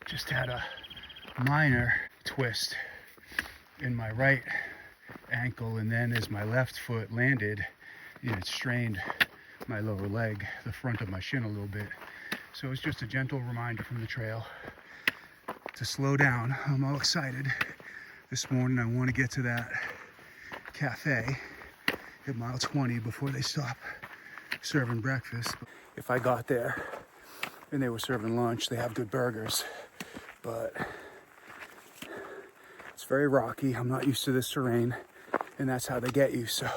Just had a minor twist in my right ankle, and then as my left foot landed, it strained my lower leg, the front of my shin a little bit. So it's just a gentle reminder from the trail to slow down. I'm all excited. This morning I want to get to that cafe at mile 20 before they stop serving breakfast. If I got there and they were serving lunch, they have good burgers, but it's very rocky. I'm not used to this terrain, and that's how they get you. So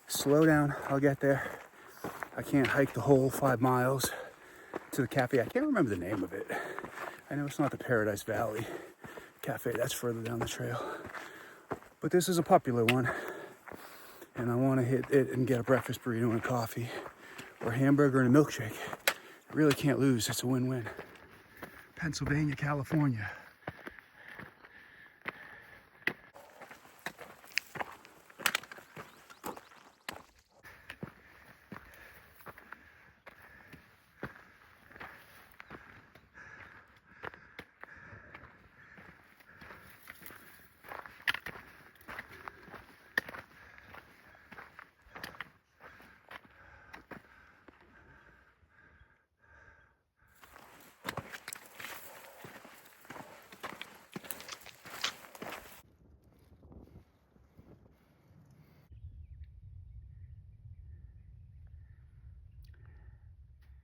slow down, I'll get there. I can't hike the whole 5 miles to the cafe. I can't remember the name of it. I know it's not the Paradise Valley Cafe, that's further down the trail. But this is a popular one, and I want to hit it and get a breakfast burrito and a coffee, or a hamburger and a milkshake. I really can't lose, it's a win-win. Pennsylvania, California.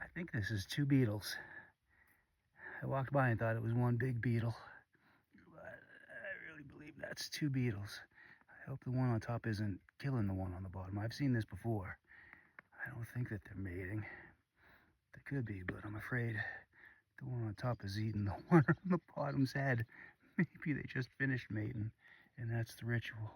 I think this is 2 beetles. I walked by and thought it was one big beetle, but I really believe that's 2 beetles. I hope the one on top isn't killing the one on the bottom. I've seen this before. I don't think that they're mating. They could be, but I'm afraid the one on top is eating the one on the bottom's head. Maybe they just finished mating, and that's the ritual.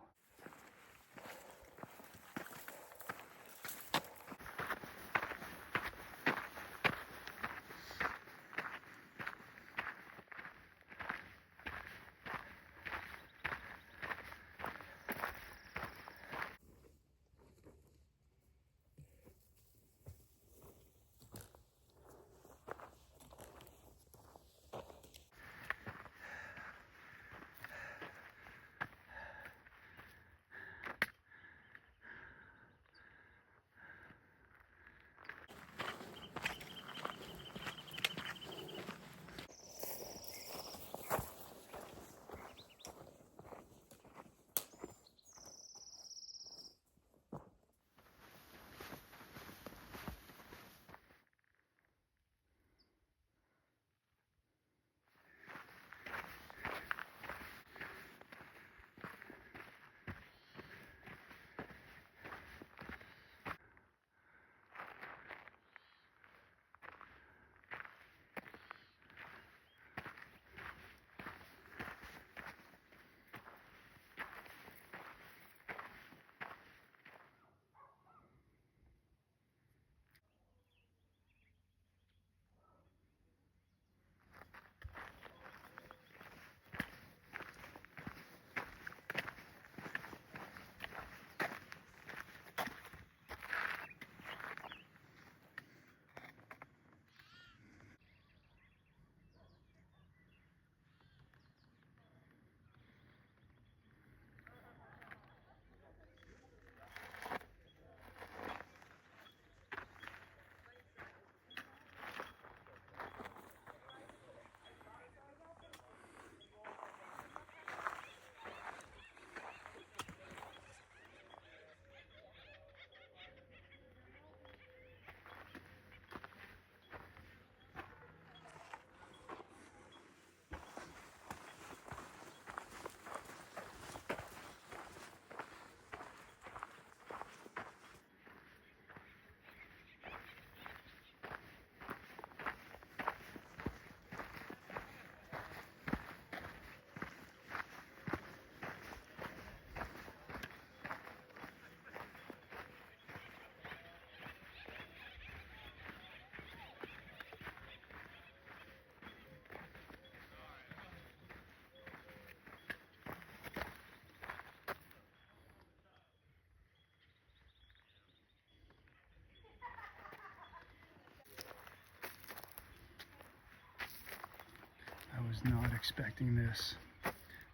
not expecting this.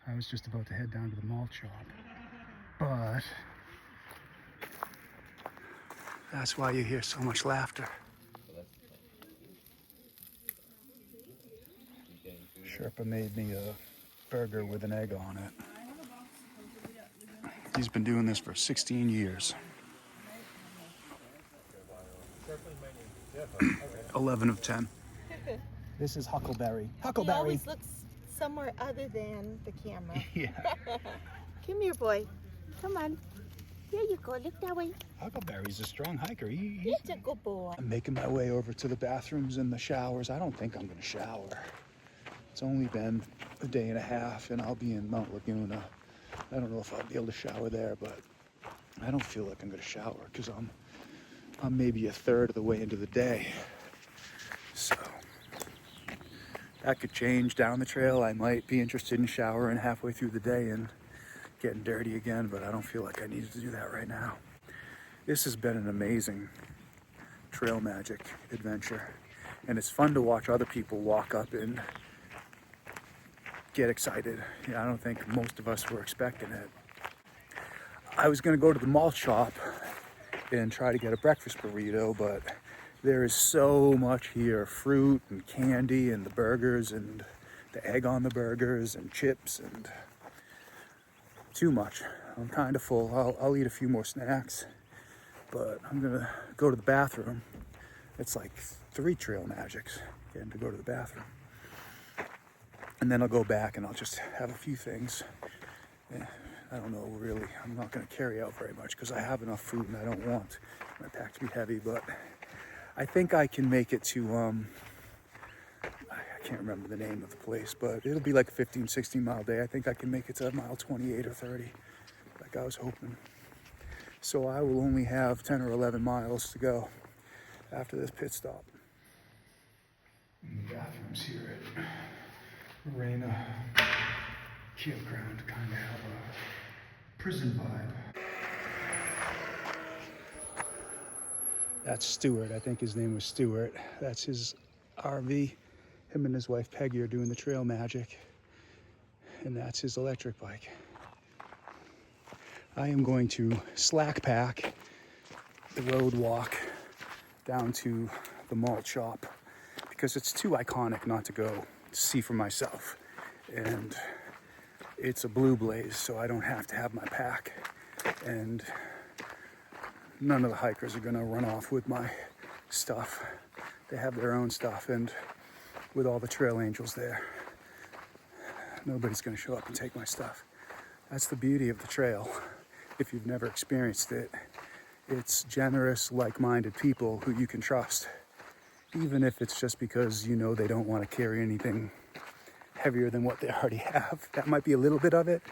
I was just about to head down to the malt shop, but that's why you hear so much laughter. Sherpa made me a burger with an egg on it. He's been doing this for 16 years. 11 of 10. This is Huckleberry. He always looks somewhere other than the camera. Yeah. Come here, boy. Come on. Here you go. Look that way. Huckleberry's a strong hiker. He's a good boy. I'm making my way over to the bathrooms and the showers. I don't think I'm going to shower. It's only been a day and a half, and I'll be in Mount Laguna. I don't know if I'll be able to shower there, but I don't feel like I'm going to shower because I'm maybe a third of the way into the day. So that could change down the trail. I might be interested in showering halfway through the day and getting dirty again, but I don't feel like I need to do that right now. This has been an amazing trail magic adventure, and it's fun to watch other people walk up and get excited. I don't think most of us were expecting it. I was going to go to the malt shop and try to get a breakfast burrito, but there is so much here, fruit and candy and the burgers and the egg on the burgers and chips, and too much. I'm kind of full. I'll eat a few more snacks, but I'm gonna go to the bathroom. It's like 3 trail magics getting to go to the bathroom, and then I'll go back and I'll just have a few things. I don't know, really. I'm not going to carry out very much because I have enough food and I don't want my pack to be heavy, but I think I can make it to, I can't remember the name of the place, but it'll be like a 15, 16 mile day. I think I can make it to mile 28 or 30, like I was hoping. So I will only have 10 or 11 miles to go after this pit stop. The bathrooms here at Raina Campground kind of have a prison vibe. That's Stuart. I think his name was Stuart. That's his RV. Him and his wife Peggy are doing the trail magic. And that's his electric bike. I am going to slack pack the road walk down to the malt shop because it's too iconic not to go see for myself. And it's a blue blaze, so I don't have to have my pack, and none of the hikers are gonna run off with my stuff. They have their own stuff, and with all the trail angels there, nobody's gonna show up and take my stuff. That's the beauty of the trail. If you've never experienced it, it's generous, like-minded people who you can trust, even if it's just because you know they don't want to carry anything heavier than what they already have. That might be a little bit of it,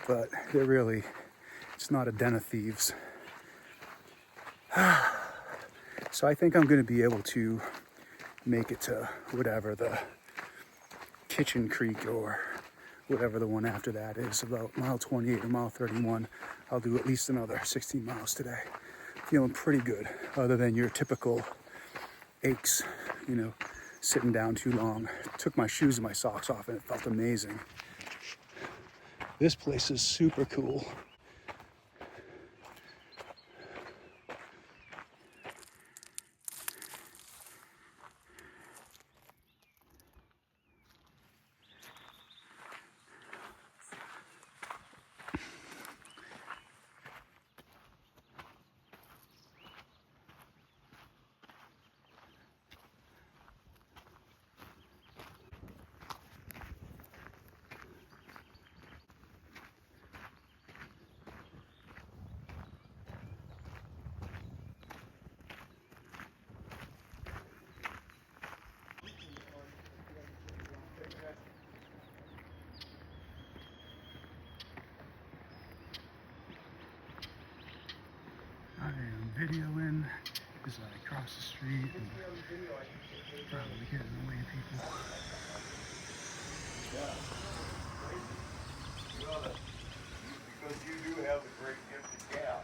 but it's not a den of thieves. So I think I'm going to be able to make it to whatever the Kitchen Creek or whatever the one after that is, about mile 28 or mile 31. I'll do at least another 16 miles today. Feeling pretty good, other than your typical aches, sitting down too long. Took my shoes and my socks off and it felt amazing. This place is super cool. I am videoing as I cross the street and probably getting in the way of people. Because you do have a great gift of gab.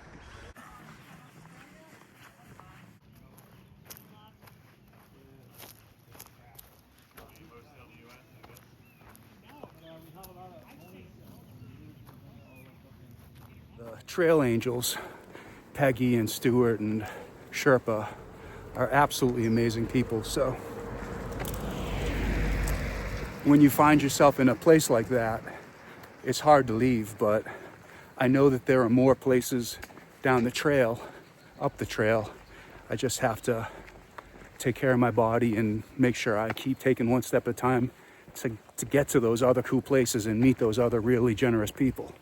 trail angels, Peggy and Stuart and Sherpa, are absolutely amazing people. So when you find yourself in a place like that, it's hard to leave, but I know that there are more places down the trail, up the trail. I just have to take care of my body and make sure I keep taking one step at a time to get to those other cool places and meet those other really generous people.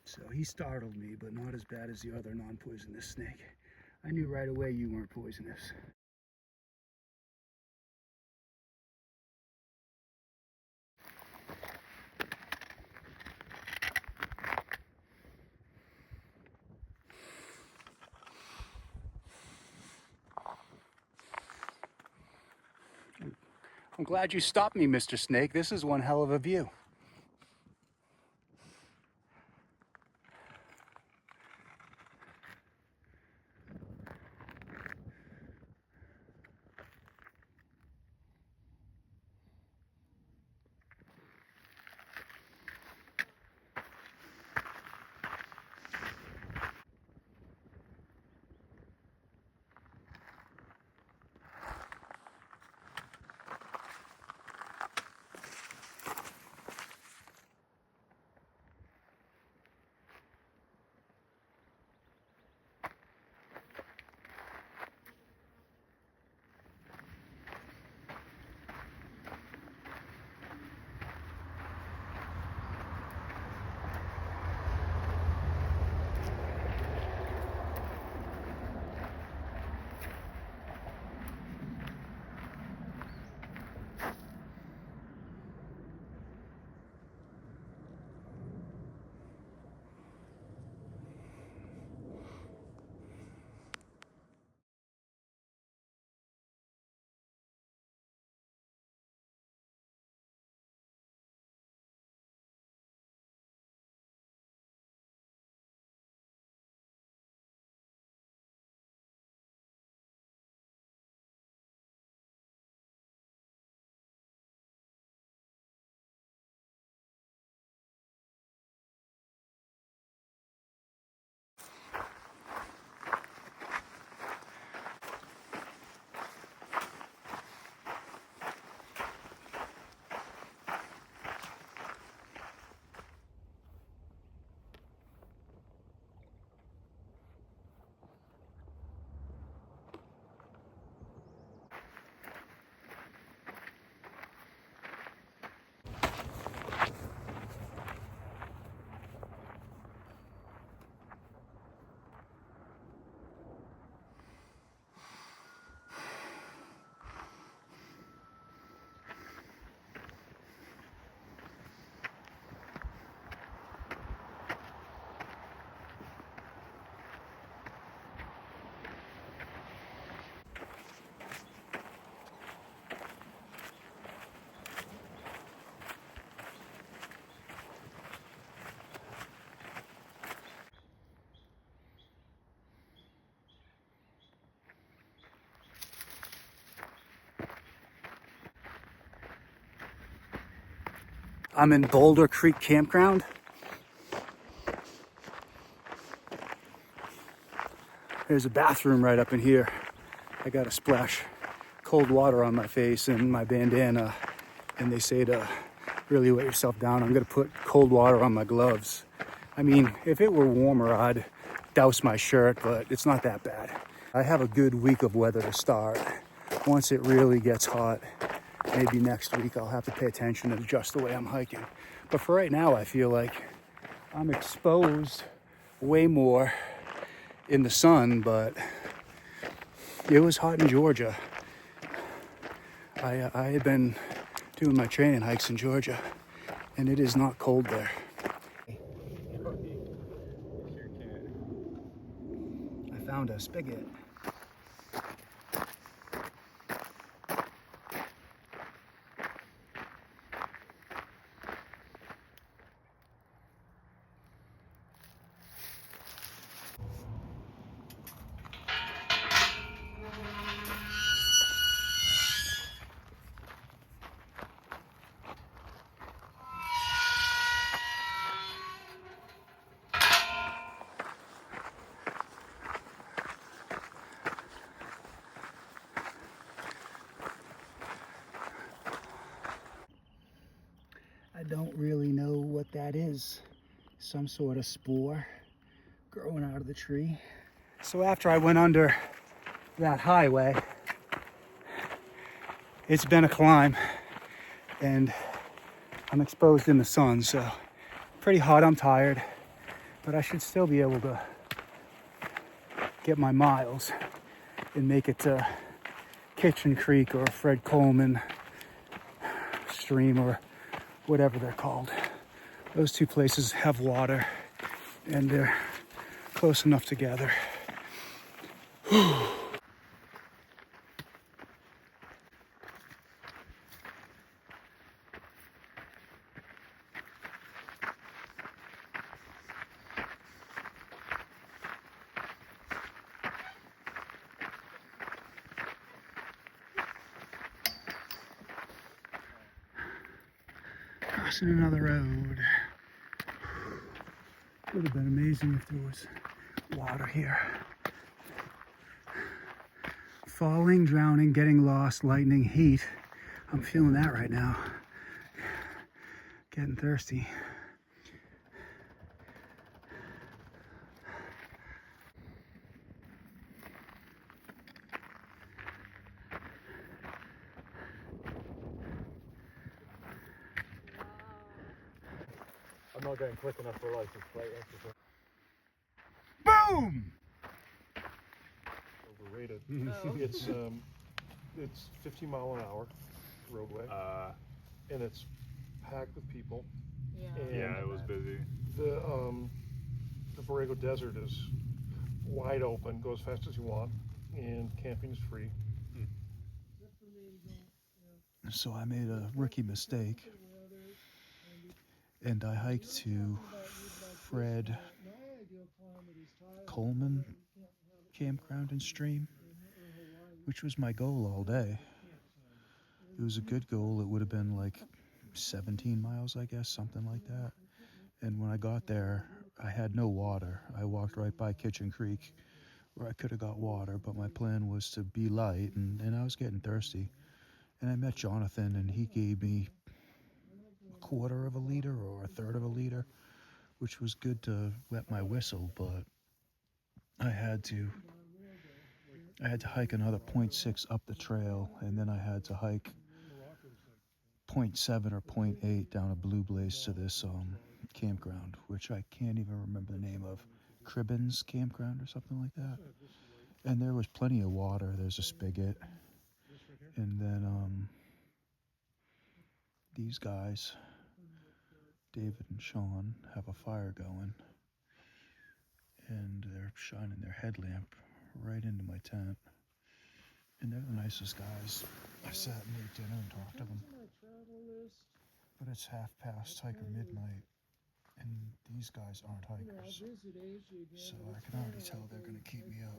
So he startled me, but not as bad as the other non-poisonous snake. I knew right away you weren't poisonous. I'm glad you stopped me, Mr. Snake. This is one hell of a view. I'm in Boulder Creek Campground. There's a bathroom right up in here. I got to splash cold water on my face and my bandana, and they say to really wet yourself down. I'm gonna put cold water on my gloves. I mean, if it were warmer, I'd douse my shirt, but it's not that bad. I have a good week of weather to start. Once it really gets hot, maybe next week I'll have to pay attention and adjust the way I'm hiking. But for right now, I feel like I'm exposed way more in the sun, but it was hot in Georgia. I had been doing my training hikes in Georgia, and it is not cold there. I found a spigot. I don't really know what that is. Some sort of spore growing out of the tree. So after I went under that highway, it's been a climb, and I'm exposed in the sun, so pretty hot. I'm tired, but I should still be able to get my miles and make it to Kitchen Creek or Fred Coleman Stream or whatever they're called. Those two places have water, and they're close enough together. Crossing another road. Would have been amazing if there was water here. Falling, drowning, getting lost, lightning, heat. I'm feeling that right now. Getting thirsty. I'm not getting quick enough for license plate. Boom! Overrated. It's 15 mile an hour roadway, and it's packed with people. Yeah. And it was busy. The Borrego Desert is wide open, go as fast as you want, and camping is free. So I made a rookie mistake, and I hiked to Fred Coleman Campground and Stream, which was my goal all day. It was a good goal. It would have been like 17 miles, I guess, something like that. And when I got there, I had no water. I walked right by Kitchen Creek where I could have got water, but my plan was to be light, and I was getting thirsty. And I met Jonathan, and he gave me a quarter of a liter or a third of a liter, which was good to wet my whistle, but I had to hike another 0.6 up the trail, and then I had to hike 0.7 or 0.8 down a Blue Blaze to this campground, which I can't even remember the name of. Cribbins Campground or something like that. And there was plenty of water. There's a spigot. And then these guys, David and Sean, have a fire going. And they're shining their headlamp right into my tent. And they're the nicest guys. I sat and ate dinner and talked to them. But it's past hiker midnight, and these guys aren't hikers. So I can already tell they're going to keep me up.